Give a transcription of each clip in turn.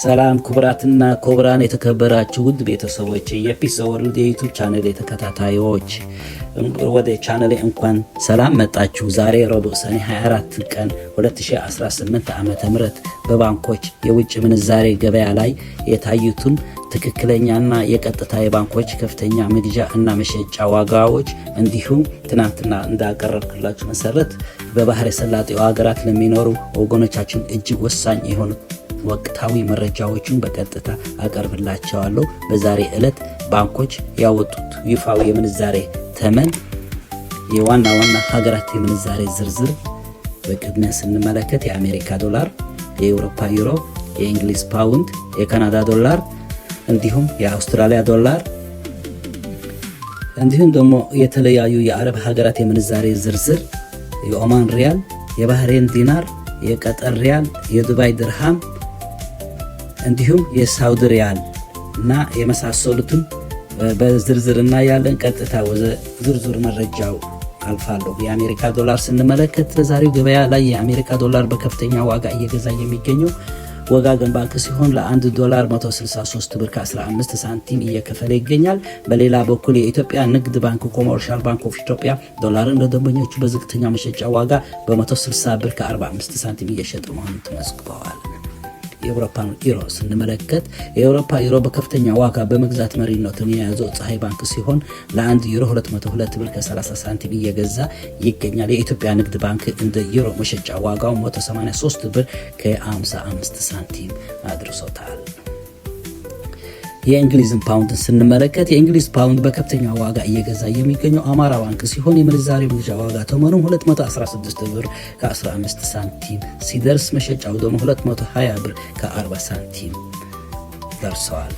ሰላም ክቡራትና ክቡራን የተከበራችሁ ውድ ቤተሰቦች የፒስ ዘ ወርልድ የዩቲዩብ ቻናል ተከታታዮች ወደ ቻናሌ እንኳን ሰላም መጣችሁ። ዛሬ ረቡዕ ሰኔ 24 ቀን 2018 ዓመተ ምህረት በባንኮች የውጭ ምንዛሬ ገበያ ላይ የታዩትን ትክክለኛና የቀጥታ የባንኮች ከፍተኛ መግዣ እና መሸጫ ዋጋዎች እንዲሁም ትናንትና እንዳቀረብኩላችሁ መሰረት በባህረ ሰላጤው ሀገራት ለሚኖሩ ወገኖቻችን እጅግ ወሳኝ የሆኑ ወቅታዊ መረጃዎችን በቀጥታ አቀርብላችኋለሁ። በዛሬ ዕለት ባንኮች ያወጡት ይፋዊ የምንዛሬ ተመን፣ የዋና ሀገራት የምንዛሬ ዝርዝር በቅድሚያ ስንመለከት የአሜሪካ ዶላር፣ የአውሮፓ ዩሮ፣ የእንግሊዝ ፓውንድ፣ የካናዳ ዶላር እንዲሁም የአውስትራሊያ ዶላር እንዲሁም ደግሞ የተለያዩ የአረብ ሀገራት የምንዛሬ ዝርዝር የኦማን ሪያል፣ የባህሬን ዲናር፣ የቀጠር ሪያል፣ የዱባይ ድርሃም እንዲሁም የሳውዲ ሪያል እና የመሳሰሉትን በዝርዝር እና ያለን ቀጥታ ወደ ዝርዝር መረጃው አልፋለሁ። የአሜሪካ ዶላር ስንመለከት በዛሬው ገበያ ላይ የአሜሪካ ዶላር በከፍተኛ ዋጋ እየገዛ የሚገኘው ወጋገን ባንክ ሲሆን ለ1 ዶላር 163 ብር ከ15 ሳንቲም እየከፈለ ይገኛል። በሌላ በኩል የኢትዮጵያ ንግድ ባንክ ኮመርሻል ባንክ ኦፍ ኢትዮጵያ ዶላርን ለደንበኞቹ በዝቅተኛ መሸጫ ዋጋ በ160 ብር ከ45 ሳንቲም እየሸጠ መሆኑን ተመዝግበዋል። የአውሮፓ ዩሮ ስንመለከት የአውሮፓ ዩሮ በከፍተኛ ዋጋ በመግዛት መሪነቱን የያዘው ፀሐይ ባንክ ሲሆን ለ1 ዩሮ 202 ብር ከ30 ሳንቲም እየገዛ ይገኛል። የኢትዮጵያ ንግድ ባንክ እንደ ዩሮ መሸጫ ዋጋው 183 ብር ከ55 ሳንቲም አድርሶታል። የእንግሊዝን ፓውንድን ስንመለከት የእንግሊዝ ፓውንድ በከፍተኛ ዋጋ እየገዛ የሚገኘው አማራ ባንክ ሲሆን የምንዛሬ መግዣ ዋጋ ተመኑ 216 ብር ከ15 ሳንቲም ሲደርስ መሸጫው ደግሞ 220 ብር ከ40 ሳንቲም ደርሰዋል።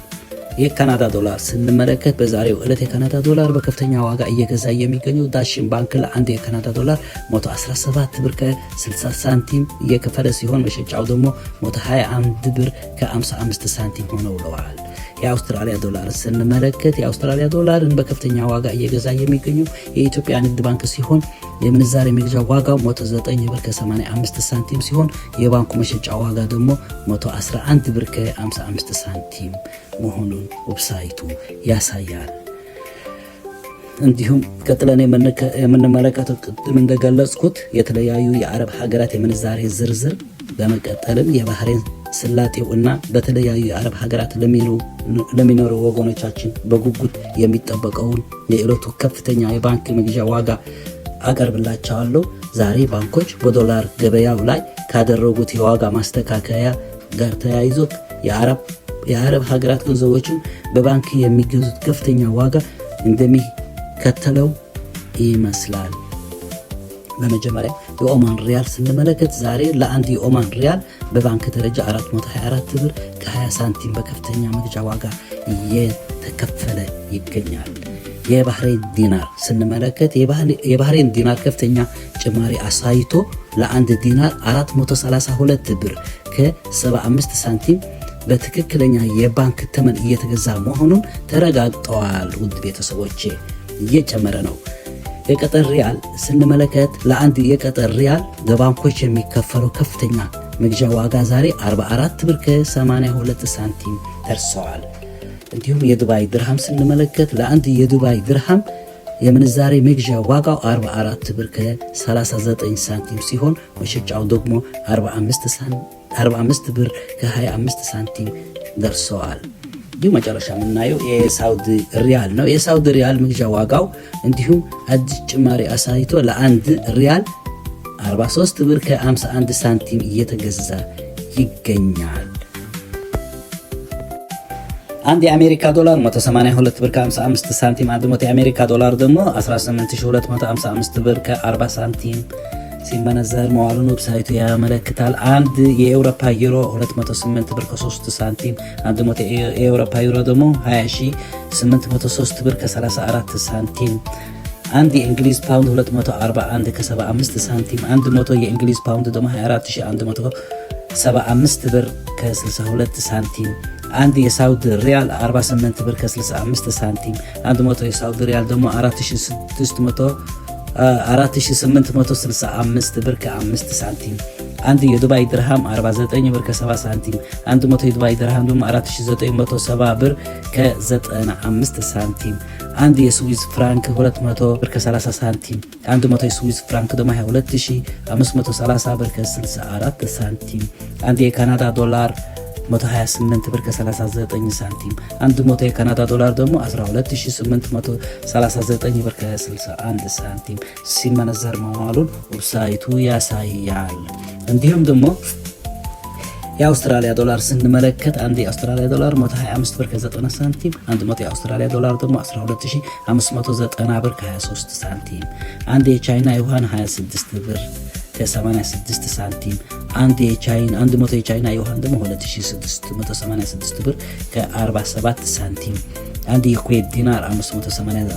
የካናዳ ዶላር ስንመለከት በዛሬው ዕለት የካናዳ ዶላር በከፍተኛ ዋጋ እየገዛ የሚገኘው ዳሽን ባንክ ለአንድ የካናዳ ዶላር 117 ብር ከ60 ሳንቲም እየከፈለ ሲሆን መሸጫው ደግሞ 121 ብር ከ55 ሳንቲም ሆነው ውለዋል። የአውስትራሊያ ዶላር ስንመለከት የአውስትራሊያ ዶላርን በከፍተኛ ዋጋ እየገዛ የሚገኘው የኢትዮጵያ ንግድ ባንክ ሲሆን የምንዛሬ መግዣ ዋጋው 109 ብር ከ85 ሳንቲም ሲሆን የባንኩ መሸጫ ዋጋ ደግሞ 111 ብር ከ55 ሳንቲም መሆኑን ዌብሳይቱ ያሳያል። እንዲሁም ቀጥለን የምንመለከተው ቅድም እንደገለጽኩት የተለያዩ የአረብ ሀገራት የምንዛሬ ዝርዝር በመቀጠልም የባህሬን ስላጤው እና በተለያዩ የአረብ ሀገራት ለሚኖሩ ወገኖቻችን በጉጉት የሚጠበቀውን የዕለቱ ከፍተኛ የባንክ መግዣ ዋጋ አቀርብላቸዋለሁ። ዛሬ ባንኮች በዶላር ገበያው ላይ ካደረጉት የዋጋ ማስተካከያ ጋር ተያይዞ የአረብ ሀገራት ገንዘቦችን በባንክ የሚገዙት ከፍተኛ ዋጋ እንደሚከተለው ይመስላል። በመጀመሪያ የኦማን ሪያል ስንመለከት ዛሬ ለአንድ የኦማን ሪያል በባንክ ደረጃ 424 ብር ከ20 ሳንቲም በከፍተኛ መግዣ ዋጋ እየተከፈለ ይገኛል። የባህሬን ዲናር ስንመለከት የባህሬን ዲናር ከፍተኛ ጭማሪ አሳይቶ ለአንድ ዲናር 432 ብር ከ75 ሳንቲም በትክክለኛ የባንክ ተመን እየተገዛ መሆኑን ተረጋግጠዋል። ውድ ቤተሰቦቼ እየጨመረ ነው። የቀጠር ሪያል ስንመለከት ለአንድ የቀጠር ሪያል በባንኮች የሚከፈለው ከፍተኛ መግዣ ዋጋ ዛሬ 44 ብር ከ82 ሳንቲም ደርሰዋል። እንዲሁም የዱባይ ድርሃም ስንመለከት ለአንድ የዱባይ ድርሃም የምንዛሬ መግዣ ዋጋው 44 ብር ከ39 ሳንቲም ሲሆን መሸጫው ደግሞ 45 ብር ከ25 ሳንቲም ደርሰዋል። ይህ መጨረሻ የምናየው የሳውዲ ሪያል ነው። የሳውዲ ሪያል መግዣ ዋጋው እንዲሁም አዲስ ጭማሪ አሳይቶ ለአንድ ሪያል 43 ብር ከ51 ሳንቲም እየተገዛ ይገኛል። አንድ የአሜሪካ ዶላር 182 ብር ከ55 ሳንቲም፣ አንድ የአሜሪካ ዶላር ደግሞ 18255 ብር ከ40 ሳንቲም ሲመነዘር መዋሉን ዌብሳይቱ ያመለክታል። አንድ የአውሮፓ ዩሮ 208 ብር ከ3 ሳንቲም፣ አንድ የአውሮፓ ዩሮ ደግሞ 20803 ብር ከ34 ሳንቲም፣ አንድ የእንግሊዝ ፓውንድ 241 ከ75 ሳንቲም፣ 100 የእንግሊዝ ፓውንድ ደግሞ 24175 ብር ከ62 ሳንቲም፣ አንድ የሳውዲ ሪያል 48 ብር ከ65 ሳንቲም፣ 100 የሳውዲ ሪያል ደግሞ 4865 ብር ከ5 ሳንቲም፣ አንድ የዱባይ ድርሃም 49 ብር ከ70 ሳንቲም። 100 የዱባይ ድርሃም ደግሞ 4970 ብር ከ95 ሳንቲም። አንድ የስዊዝ ፍራንክ 200 ብር ከ30 ሳንቲም። 100 የስዊዝ ፍራንክ ደግሞ 22530 ብር ከ64 ሳንቲም። አንድ የካናዳ ዶላር 128 ብር ከ39 ሳንቲም። 100 የካናዳ ዶላር ደግሞ 12839 ብር ከ61 ሳንቲም ሲመነዘር መዋሉን ዌብሳይቱ ያሳያል። እንዲሁም ደግሞ የአውስትራሊያ ዶላር ስንመለከት አንድ የአውስትራሊያ ዶላር 125 ብር ከ90 ሳንቲም። 100 የአውስትራሊያ ዶላር ደግሞ 12590 ብር ከ23 ሳንቲም። አንድ የቻይና ዩዋን 26 ብር ከ86 ሳንቲም። 100 የቻይና ዩዋን ደግሞ 2686 ብር ከ47 ሳንቲም። አንድ የኩዌት ዲናር 589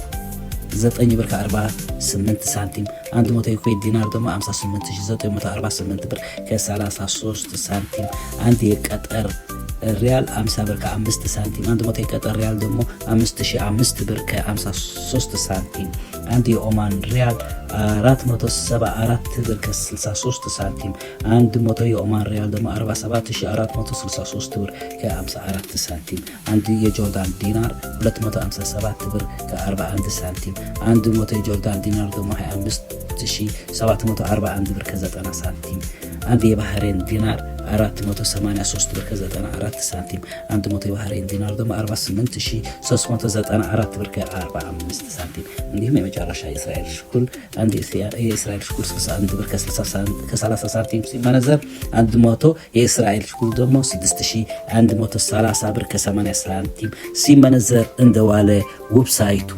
ብር ከ48 ሳንቲም። 100 የኩዌት ዲናር ደግሞ 58948 ብር ከ33 ሳንቲም። አንድ የቀጠር ሪያል 50 ብር ከ5 ሳንቲም። 100 የቀጠር ሪያል ደግሞ 5005 ብር ከ53 ሳንቲም። አንድ የኦማን ሪያል 474 ብር ከ63 ሳንቲም። 100 የኦማን ሪያል ደግሞ 47463 ብር ከ54 ሳንቲም። አንድ የጆርዳን ዲናር 257 ብር ከ41 ሳንቲም። 100 የጆርዳን ዲናር ደግሞ 25741 ብር ከ90 ሳንቲም። አንድ የባህሬን ዲናር 483 ብር ከ94 ሳንቲም። 100 የባህሬን ዲናር ደግሞ 48394 ብር ከ45 ሳንቲም። እንዲሁም የመጨረሻ የእስራኤል ሽኩል አንድ የእስራኤል ሽኩል 61 ብር ከ30 ሳንቲም ሲመነዘር 100 የእስራኤል ሽኩል ደግሞ 6130 ብር ከ80 ሳንቲም ሲመነዘር እንደዋለ ዌብሳይቱ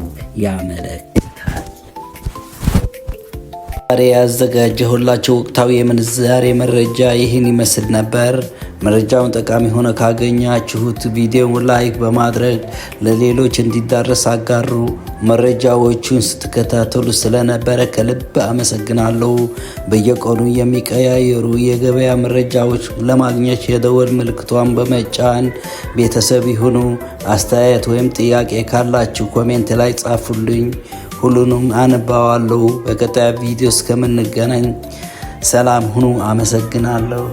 ያመለክታል። ዛሬ ያዘጋጀሁላችሁ ወቅታዊ የምንዛሬ መረጃ ይህን ይመስል ነበር። መረጃውን ጠቃሚ ሆነ ካገኛችሁት ቪዲዮውን ላይክ በማድረግ ለሌሎች እንዲዳረስ አጋሩ። መረጃዎቹን ስትከታተሉ ስለነበረ ከልብ አመሰግናለሁ። በየቀኑ የሚቀያየሩ የገበያ መረጃዎች ለማግኘት የደወል ምልክቷን በመጫን ቤተሰብ ይሁኑ። አስተያየት ወይም ጥያቄ ካላችሁ ኮሜንት ላይ ጻፉልኝ። ሁሉንም አነባዋለሁ። በቀጣይ ቪዲዮ እስከምንገናኝ ሰላም ሁኑ። አመሰግናለሁ።